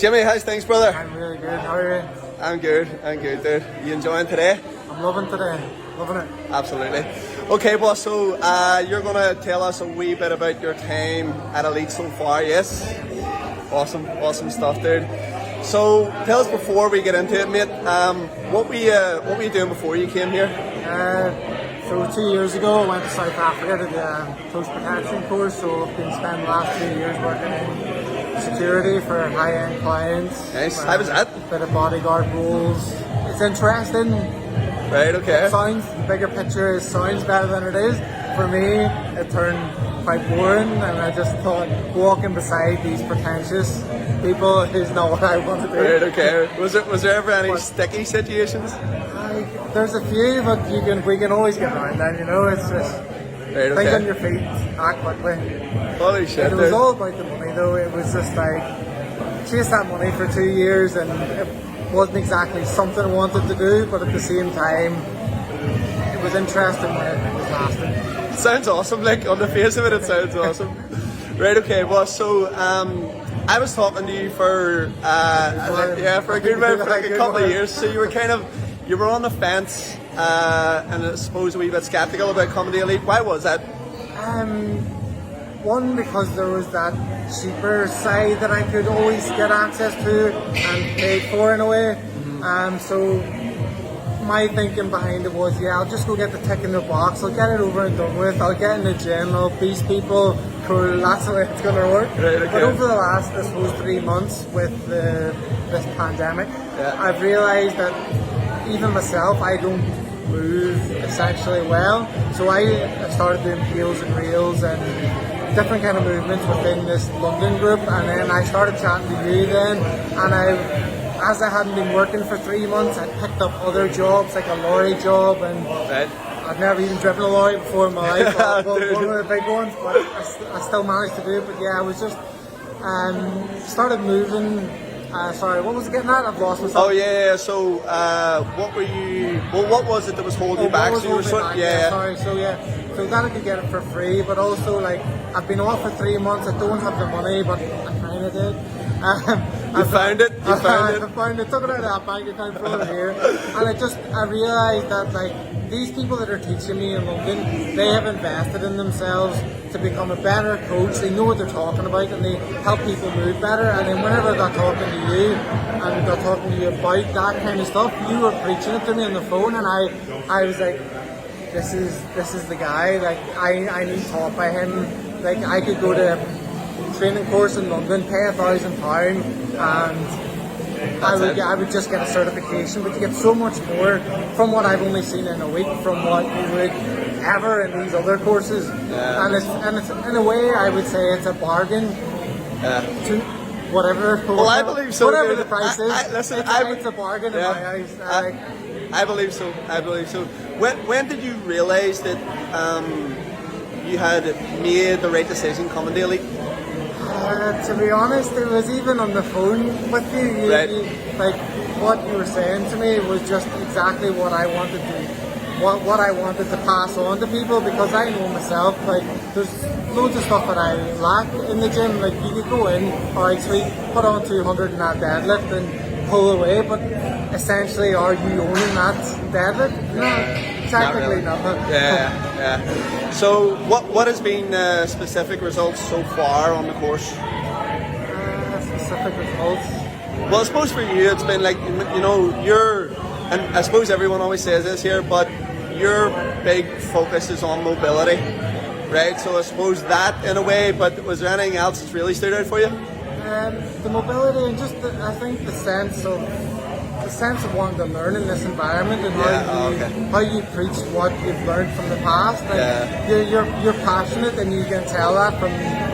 Jimmy, how's things, brother? I'm really good. How are you? I'm good, dude. You enjoying today? I'm loving today. Loving it. Absolutely. Okay, boss, so you're going to tell us a wee bit about your time at Elite so far, yes? Awesome stuff, dude. So, tell us before we get into it, mate, what were you doing before you came here? So 2 years ago I went to South Africa to the close protection course, so I've been spending the last 2 years working in security for high-end clients. Nice. How was that? A bit of bodyguard roles. It's interesting. Right, okay. The bigger picture sounds better than it is. For me, it turned quite boring, and I just thought walking beside these pretentious people is not what I want to do. Right, okay. Was there ever any sticky situations? There's a few, but we can always get around them, you know. It's just right, okay. think on your feet, act quickly. Holy shit, It was all about the money though. It was just like chase that money for 2 years, and it wasn't exactly something I wanted to do, but at the same time it was interesting when it was lasting. Sounds awesome, like on the face of it sounds awesome. Right, okay, well, so I was talking to you for a good amount, for like a couple of years. So you were on the fence, and I suppose a wee bit skeptical about coming to Elite. Why was that? One, because there was that cheaper side that I could always get access to and paid for in a way. So my thinking behind it was, I'll just go get the tick in the box, I'll get it over and done with, I'll get in the gym, I'll beast people, cool, that's the way it's going to work. Right, okay. But over the last, I suppose, 3 months with this pandemic, I've realised that even myself, I don't move essentially well. So I started doing peels and reels and different kind of movements within this London group, and then I started chatting to you then, and as I hadn't been working for 3 months, I picked up other jobs, like a lorry job, and I've never even driven a lorry before in my life, one of the big ones, but I still managed to do it. But yeah, I was just started moving. Sorry, what was it getting at? I've lost myself. Oh yeah. So what were you? Well, what was it that was holding you back? So you were Sorry. So that I could get it for free, but also like I've been off for 3 months. I don't have the money, but I kind of did. You found it. I found it. Took it out of that bank account, brought it here, and I realised that like these people that are teaching me in London, they have invested in themselves to become a better coach. They know what they're talking about, and they help people move better. And then whenever they're talking to you and they're talking to you about that kind of stuff, you were preaching it to me on the phone, and I was like, this is the guy. Like I need taught by him. Like I could go to a training course in London, pay £1,000, and I would just get a certification, but you get so much more from what I've only seen in a week from what you would ever in these other courses. And it's in a way I would say it's a bargain to whatever. Well, I believe so. Whatever the price is, it's a bargain in my eyes. I believe so. When did you realise that you had made the right decision coming to Elite? To be honest, it was even on the phone with you. Like what you were saying to me was just exactly what I wanted to pass on to people, because I know myself, like there's loads of stuff that I lack in the gym. Like you could go in, alright sweet, put on 200 in that deadlift and pull away, but essentially are you owning that deadlift? No, technically not. Yeah. So what has been specific results so far on the course? Specific results? Well, I suppose for you it's been like, you know, and I suppose everyone always says this here, but your big focus is on mobility, right? So I suppose that in a way, but was there anything else that's really stood out for you? The mobility and just I think the sense of wanting to learn in this environment, and how you preach what you've learned from the past. Like you're passionate, and you can tell that from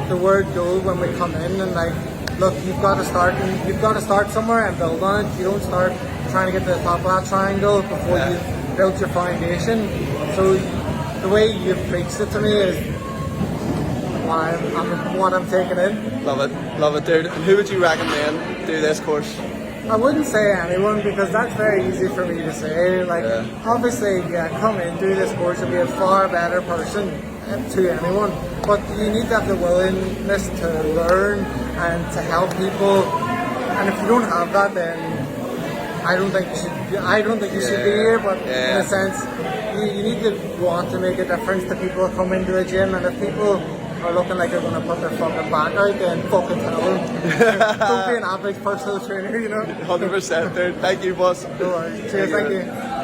the word go when we come in, and like, look, you've got to start somewhere and build on it. You don't start trying to get to the top of that triangle before you've built your foundation. So the way you've preached it to me is what I'm taking in. Love it, dude. And who would you recommend do this course? I wouldn't say anyone, because that's very easy for me to say. Like, obviously, come in, do this course, and be a far better person to anyone. But you need to have the willingness to learn and to help people And if you don't have that, then I don't think you should be here. But in a sense, you need to want to make a difference to people who come into the gym, and if people are looking like they're going to put their fucking back out, then fucking tell them. Don't be an average personal trainer, you know. 100%, dude. Thank you, boss. No worries. Cheers, thank you.